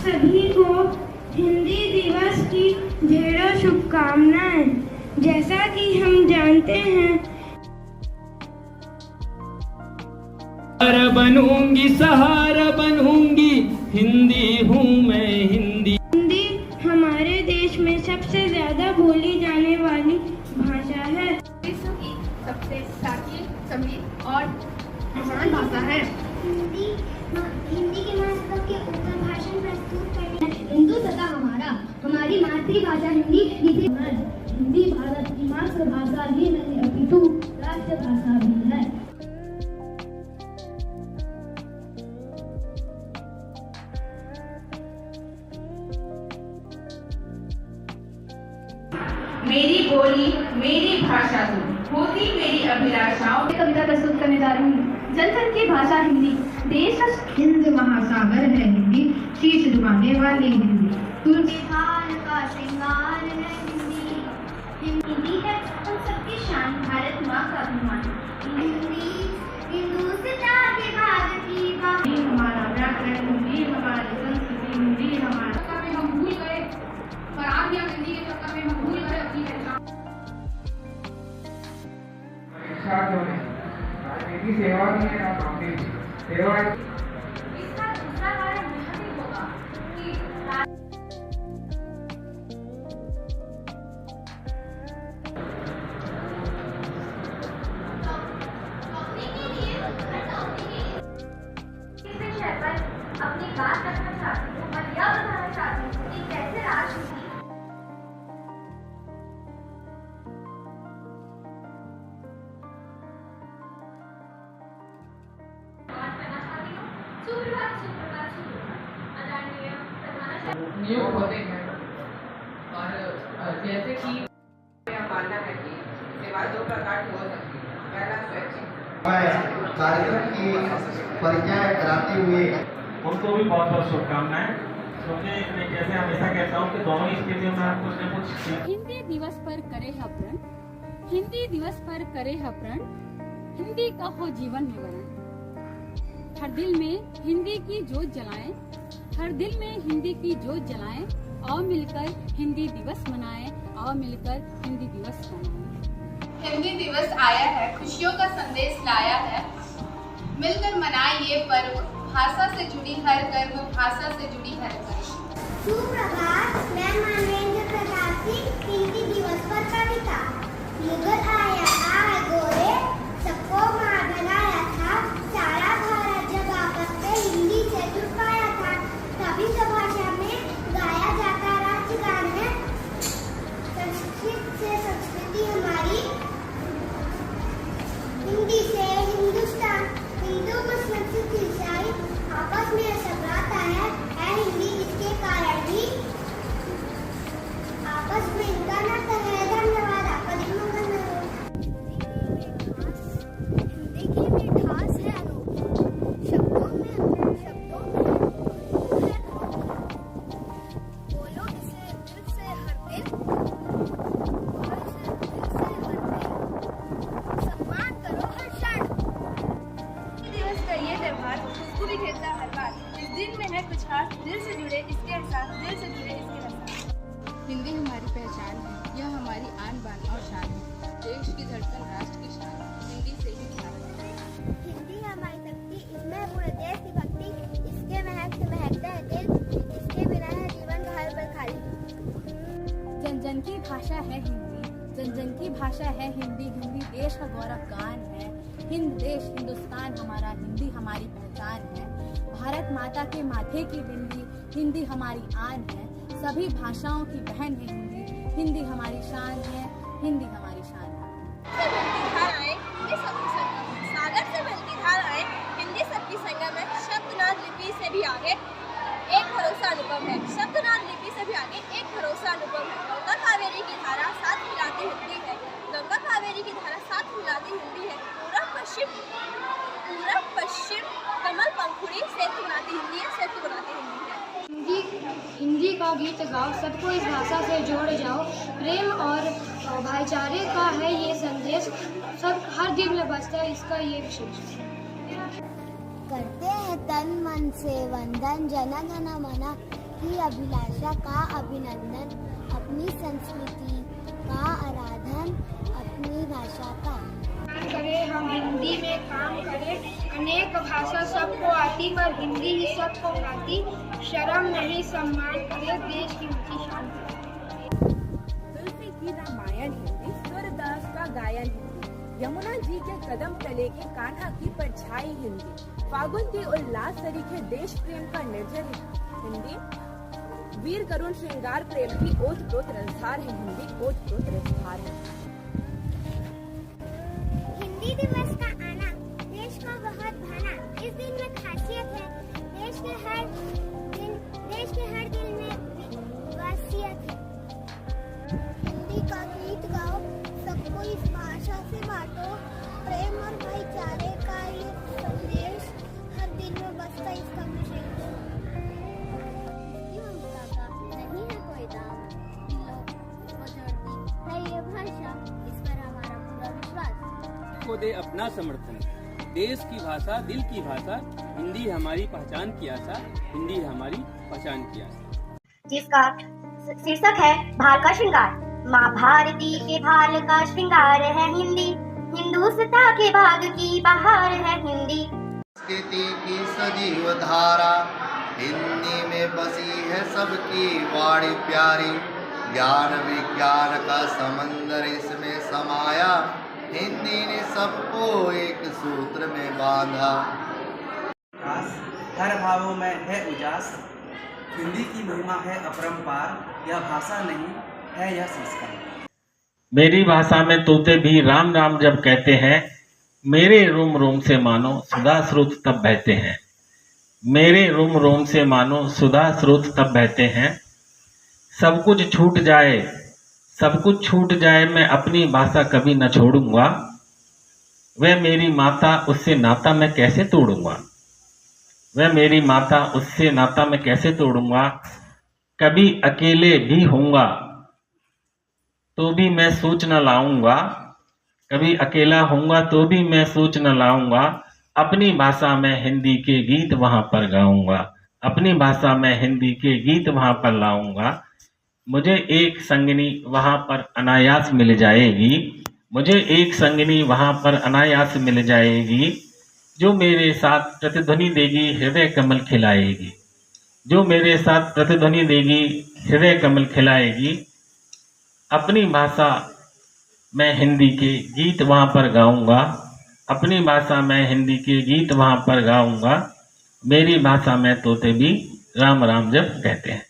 सभी को हिंदी दिवस की ढेरों शुभकामनाएं। जैसा कि हम जानते हैं, सहारा बनूंगी, हिंदी हूँ मैं हिंदी। हिंदी हमारे देश में सबसे ज्यादा बोली जाने वाली भाषा है। विश्व की सबसे प्राचीन, समृद्ध और महान भाषा है। हिंदी के महत्व के ऊपर भाषण प्रस्तुत करने हिंदू तथा हमारी मातृभाषा हिंदी भारत की मातृभाषा ही नहीं अपितु राष्ट्रभाषा भी है। मेरी बोली मेरी भाषा तू होती मेरी अभिलाषाओं। कविता प्रस्तुत करने जा रही हूँ। जन जन की भाषा हिंदी, देश का हिंद महासागर है हिंदी, शीश झुकाने वाली हिंदी। तुलसीहार का श्रृंगार है हिंदी है हम सबकी शान, भारत माँ का अभिमान। हिंदुस्ता के भारतीय हमारा व्याकरण हिंदी, हमारी संस्कृति हिंदी, हमारा हम भूल गए, पर आज हम हिंदी के चक्कर में हम भूल गए अपनी पहचान। राजनीति सेवा भी है ना, काफी सेवा। इसका दूसरा कारण यह भी होगा कि अपनी बात रखना चाहती हूँ और यह बताना चाहती हूँ कि कैसे राजनीति नियुक्त होते हैं और जैसे कि मानना है कि सेवा दो प्रकार की हो सकती है। पहला स्वैच्छिक कार्यक्रम की परिचय कराते हुए उनको भी बहुत बहुत शुभकामनाएं। सोचे मैं जैसे हमेशा कहता हूँ कि दोनों स्थितियों में आप कुछ न कुछ। हिंदी दिवस पर करे है प्रण, हिंदी दिवस पर करे है प्रण, हिंदी का हो जीवन में वरण। हर दिल में हिंदी की जोत जलाएं, हर दिल में हिंदी की जोत जलाएं। आओ मिलकर हिंदी दिवस मनाएं, आओ मिलकर हिंदी दिवस मनाएं। हिंदी दिवस आया है, खुशियों का संदेश लाया है। मिलकर मनाए ये पर्व, भाषा से जुड़ी हर कर्म, भाषा से जुड़ी हर कर्म। सुप्रभात, मैं मानवेंद्र प्रसाद सिंह। हिंदी दिवस पर कविता। युगल आया आए गोरे, सबको मार बनाया था। सारा भारत जब आपस में हिंदी से जुड़ पाया था। सभी भाषा में गाया जाता राष्ट्रगान है। संस्कृत से संस्कृति हमारी, हिंदी से हिंदुस्तान। हिंदू मुस्लिम सिख ईसाई आपस में टकराता है हिंदी, इसके कारण ही आपस में इनका नाता है। धन्यवाद, आपका दिन मंगल हो। हिंदी की मिठास है अनोखी, शब्दों में बोलो इसे दिल से हर दिन, सम्मान करो हर क्षण। दिवस का ये त्योहार खुशबू भी खेलता हर बार। इस दिन में है कुछ खास, दिल से जुड़े इसके एहसास, दिल से जुड़े इसके एहसास। हिंदी हमारी पहचान है, यह हमारी आन बान और शान है। देश की धड़कन, राष्ट्र की शान, हिंदी से ही शान। हिंदी हमारी शक्ति, इसमें पूरे देश की भक्ति। इसके महक से महकता है दिल, इसके बिना है जीवन का हर पल खाली। जन जन की भाषा है हिंदी, जन जन की भाषा है हिंदी। हिंदी देश का गौरव गान है। हिंद देश हिंदुस्तान हमारा, हिंदी हमारी पहचान है। भारत माता के माथे की बिंदी, हिंदी हमारी आन है। सभी भाषाओं की बहन है हिंदी, हिंदी हमारी शान है, हिंदी हमारी शान है। सागर से मिलती धाराएं, हिंदी सबकी संगम है। शब्दनाद लिपि से भी आगे एक भरोसा अनुपम है। शब्दनाद लिपि से भी आगे एक भरोसा अनुपम है। गंगा कावेरी की धारा साथ मिलाती हिंदी है। गंगा कावेरी की धारा साथ मिलाती हिंदी है। पूरब पश्चिम कमल पंखुड़ी सेतु बनाती हिंदी है, सेतु बनाती हिंदी है। हिंदी का गीत गाओ, सबको इस भाषा से जोड़ जाओ। प्रेम और भाईचारे का है ये संदेश, सब हर दिल में बसता है इसका ये विशेष। करते हैं तन मन से वंदन, जन गण मन की अभिलाषा का अभिनंदन, अपनी संस्कृति का आराधन, अपनी भाषा का करें। हम हिंदी में काम करें। अनेक भाषा सबको आती पर हिंदी ही सबको आती। शर्म नहीं सम्मान करे, देश की ऊंची शान करे। तुलसी की रामायण हिंदी, सूरदास का गायन हिंदी, यमुना जी के कदम तले के कान्हा की परछाई हिंदी, फागुन के उल्लास तरीके देश प्रेम का निर्जर हिंदी, वीर करुण श्रृंगार प्रेम की ओत प्रोत रसधार है हिंदी, ओत प्रोत रसधार है। हिंदी दिवस का आना देश को बहुत भाना। इस दिन में खासियत है, देश के हर दिल में वासियत है। हिंदी का गीत गाओ, सबको इस भाषा से बांटो, प्रेम और भाईचारे का ये संदेश, हर दिल में बसता इसका विशेष। ममता का नहीं है कोई दाम, दिलों को जोड़ती है ये भाषा, इस पर हमारा पूरा विश्वास। को दे अपना समर्थन, देश की भाषा दिल की भाषा, हिंदी हमारी पहचान की आशा, हिंदी हमारी पहचान की आशा। जिसका शीर्षक है भाल का श्रृंगार। माँ भारती के भाल का श्रृंगार है हिंदी, हिंदुस्तां के भाग की बहार है हिंदी। संस्कृति की सजीव धारा हिंदी में बसी है सबकी वाणी प्यारी। ज्ञान विज्ञान का समंदर इसमें समाया, हिंदी ने सबको एक सूत्र में बांधा। हर भावों में है उजास, हिंदी की महिमा है अपरंपार, यह भाषा नहीं है यह संस्कार। मेरी भाषा में तोते भी राम राम जब कहते हैं, मेरे रोम रोम से मानो सुधा स्रोत तब बहते हैं। मेरे रोम रोम से मानो सुधा स्रोत तब बहते हैं। सब कुछ छूट जाए मैं अपनी भाषा कभी न छोड़ूंगा। वह मेरी माता उससे नाता मैं कैसे तोड़ूंगा। वह मेरी माता उससे नाता मैं कैसे तोड़ूंगा। कभी अकेले भी होऊंगा तो भी मैं सोच न लाऊंगा। कभी अकेला होऊंगा तो भी मैं सोच न लाऊंगा। अपनी भाषा में हिंदी के गीत वहां पर गाऊंगा। अपनी भाषा में हिंदी के गीत वहां पर लाऊंगा। मुझे एक संगनी वहां पर अनायास मिल जाएगी। मुझे एक संगनी वहां पर अनायास मिल जाएगी, जो मेरे साथ प्रतिध्वनि देगी हृदय कमल खिलाएगी। जो मेरे साथ प्रतिध्वनि देगी हृदय कमल खिलाएगी। अपनी भाषा मैं हिंदी के गीत वहां पर गाऊंगा। अपनी भाषा में हिंदी के गीत वहां पर गाऊंगा। मेरी भाषा में तोते भी राम राम जब कहते हैं।